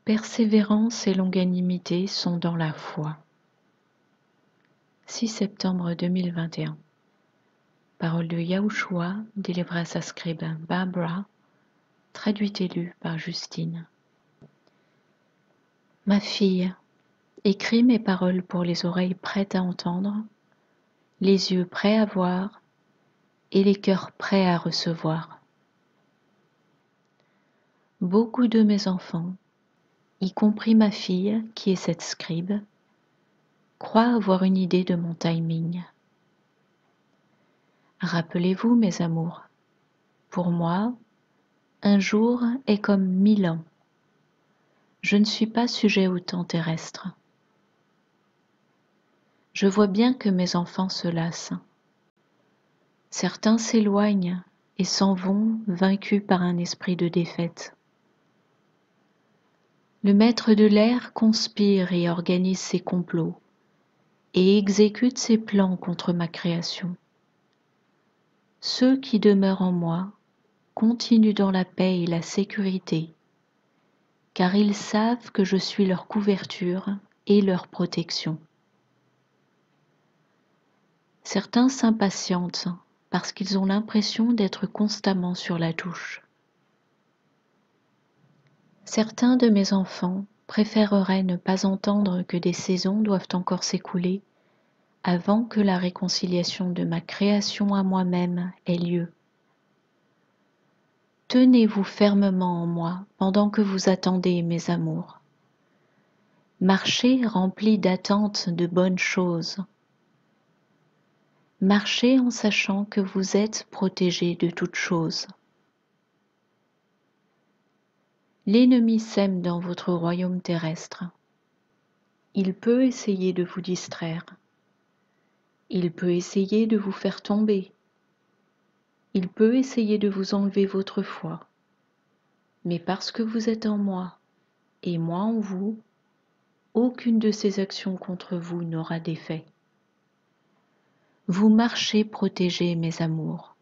Persévérance et longanimité sont dans la foi. 6 septembre 2021. Parole de Yahushua, délivrée à sa scribe Barbara, traduite et lue par Justine. Ma fille, écris mes paroles pour les oreilles prêtes à entendre, les yeux prêts à voir et les cœurs prêts à recevoir. Beaucoup de mes enfants, y compris ma fille qui est cette scribe, croient avoir une idée de mon timing. Rappelez-vous, mes amours, pour moi, un jour est comme 1000 ans. Je ne suis pas sujet au temps terrestre. Je vois bien que mes enfants se lassent. Certains s'éloignent et s'en vont vaincus par un esprit de défaite. Le maître de l'air conspire et organise ses complots et exécute ses plans contre ma création. Ceux qui demeurent en moi continuent dans la paix et la sécurité, car ils savent que je suis leur couverture et leur protection. Certains s'impatientent parce qu'ils ont l'impression d'être constamment sur la touche. Certains de mes enfants préféreraient ne pas entendre que des saisons doivent encore s'écouler avant que la réconciliation de ma création à moi-même ait lieu. Tenez-vous fermement en moi pendant que vous attendez, mes amours. Marchez remplis d'attentes de bonnes choses. Marchez en sachant que vous êtes protégés de toutes choses. L'ennemi sème dans votre royaume terrestre. Il peut essayer de vous distraire. Il peut essayer de vous faire tomber. Il peut essayer de vous enlever votre foi. Mais parce que vous êtes en moi et moi en vous, aucune de ces actions contre vous n'aura d'effet. Vous marchez protégés, mes amours,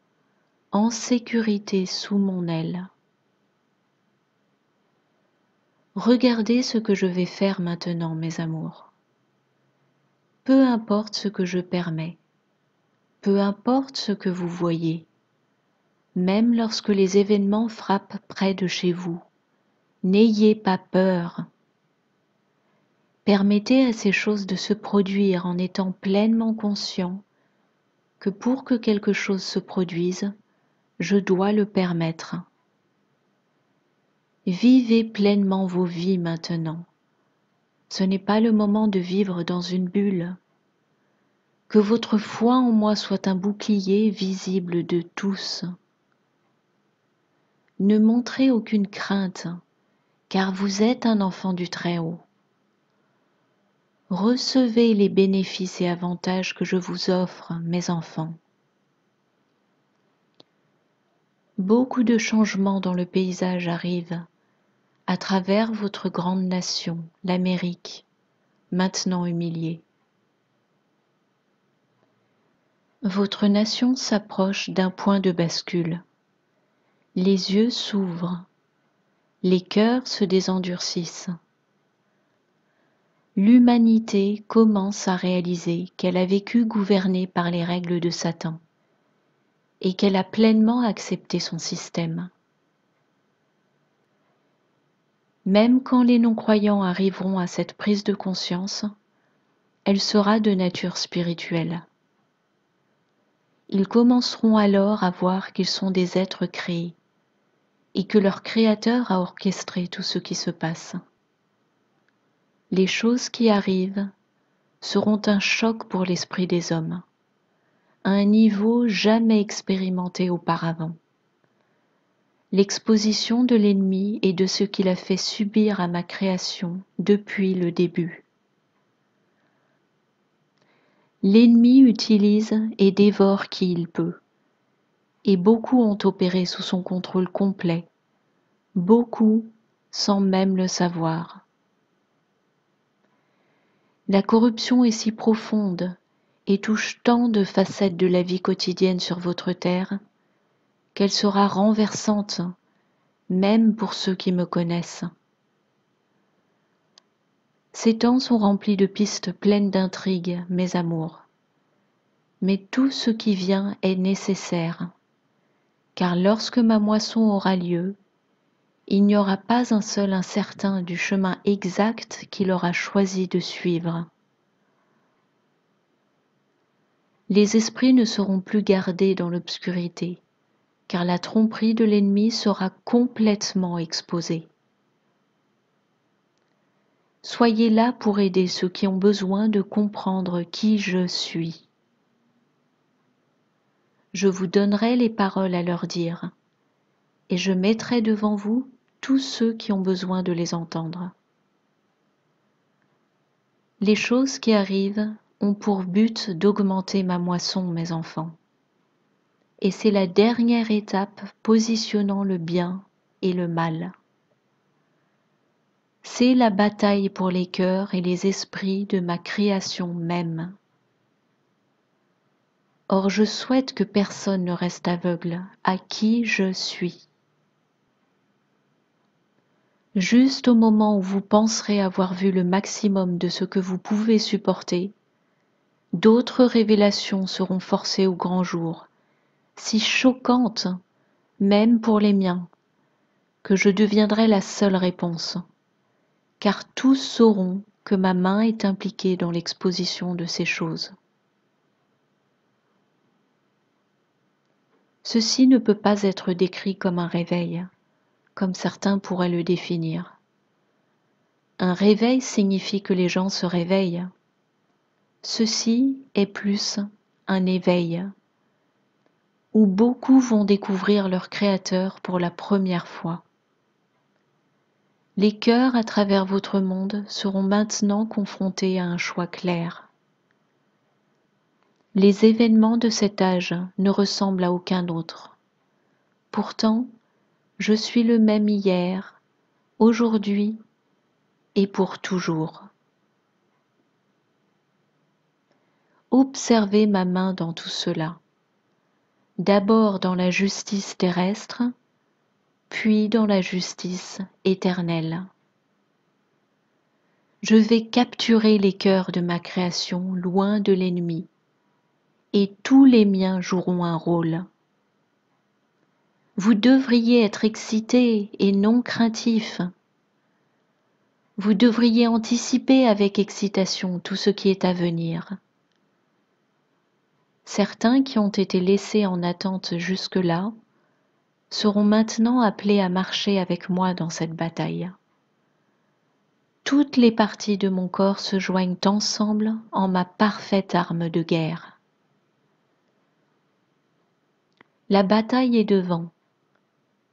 en sécurité sous mon aile. Regardez ce que je vais faire maintenant, mes amours. Peu importe ce que je permets, peu importe ce que vous voyez, même lorsque les événements frappent près de chez vous, n'ayez pas peur. Permettez à ces choses de se produire en étant pleinement conscient que pour que quelque chose se produise, je dois le permettre. Vivez pleinement vos vies maintenant. Ce n'est pas le moment de vivre dans une bulle. Que votre foi en moi soit un bouclier visible de tous. Ne montrez aucune crainte, car vous êtes un enfant du Très-Haut. Recevez les bénéfices et avantages que je vous offre, mes enfants. Beaucoup de changements dans le paysage arrivent à travers votre grande nation, l'Amérique, maintenant humiliée. Votre nation s'approche d'un point de bascule. Les yeux s'ouvrent, les cœurs se désendurcissent. L'humanité commence à réaliser qu'elle a vécu gouvernée par les règles de Satan et qu'elle a pleinement accepté son système. Même quand les non-croyants arriveront à cette prise de conscience, elle sera de nature spirituelle. Ils commenceront alors à voir qu'ils sont des êtres créés et que leur Créateur a orchestré tout ce qui se passe. Les choses qui arrivent seront un choc pour l'esprit des hommes, à un niveau jamais expérimenté auparavant. L'exposition de l'ennemi et de ce qu'il a fait subir à ma création depuis le début. L'ennemi utilise et dévore qui il peut, et beaucoup ont opéré sous son contrôle complet, beaucoup sans même le savoir. La corruption est si profonde et touche tant de facettes de la vie quotidienne sur votre terre qu'elle sera renversante, même pour ceux qui me connaissent. Ces temps sont remplis de pistes pleines d'intrigues, mes amours. Mais tout ce qui vient est nécessaire, car lorsque ma moisson aura lieu, il n'y aura pas un seul incertain du chemin exact qu'il aura choisi de suivre. Les esprits ne seront plus gardés dans l'obscurité, car la tromperie de l'ennemi sera complètement exposée. Soyez là pour aider ceux qui ont besoin de comprendre qui je suis. Je vous donnerai les paroles à leur dire, et je mettrai devant vous tous ceux qui ont besoin de les entendre. Les choses qui arrivent ont pour but d'augmenter ma moisson, mes enfants. Et c'est la dernière étape positionnant le bien et le mal. C'est la bataille pour les cœurs et les esprits de ma création même. Or je souhaite que personne ne reste aveugle à qui je suis. Juste au moment où vous penserez avoir vu le maximum de ce que vous pouvez supporter, d'autres révélations seront forcées au grand jour, si choquantes, même pour les miens, que je deviendrai la seule réponse, car tous sauront que ma main est impliquée dans l'exposition de ces choses. Ceci ne peut pas être décrit comme un réveil, comme certains pourraient le définir. Un réveil signifie que les gens se réveillent. Ceci est plus un éveil, où beaucoup vont découvrir leur Créateur pour la première fois. Les cœurs à travers votre monde seront maintenant confrontés à un choix clair. Les événements de cet âge ne ressemblent à aucun autre. Pourtant, je suis le même hier, aujourd'hui et pour toujours. Observez ma main dans tout cela, d'abord dans la justice terrestre, puis dans la justice éternelle. Je vais capturer les cœurs de ma création loin de l'ennemi, et tous les miens joueront un rôle. Vous devriez être excités et non craintifs. Vous devriez anticiper avec excitation tout ce qui est à venir. Certains qui ont été laissés en attente jusque-là seront maintenant appelés à marcher avec moi dans cette bataille. Toutes les parties de mon corps se joignent ensemble en ma parfaite arme de guerre. La bataille est devant,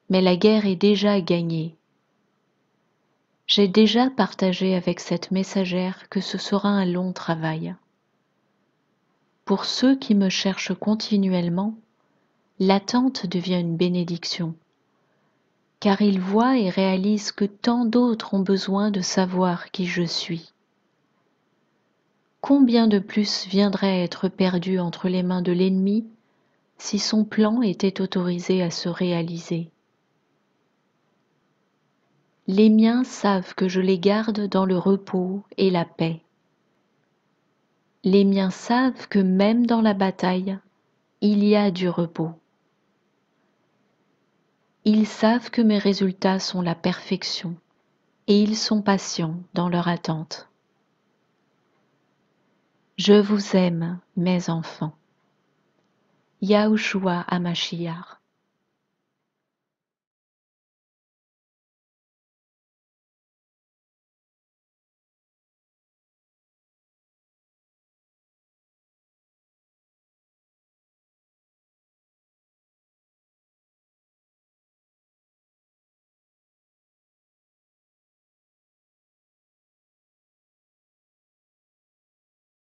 mais la guerre est déjà gagnée. J'ai déjà partagé avec cette messagère que ce sera un long travail. Pour ceux qui me cherchent continuellement, l'attente devient une bénédiction, car ils voient et réalisent que tant d'autres ont besoin de savoir qui je suis. Combien de plus viendrait être perdu entre les mains de l'ennemi si son plan était autorisé à se réaliser? Les miens savent que je les garde dans le repos et la paix. Les miens savent que même dans la bataille, il y a du repos. Ils savent que mes résultats sont la perfection et ils sont patients dans leur attente. Je vous aime, mes enfants. Yahushua HaMashiach.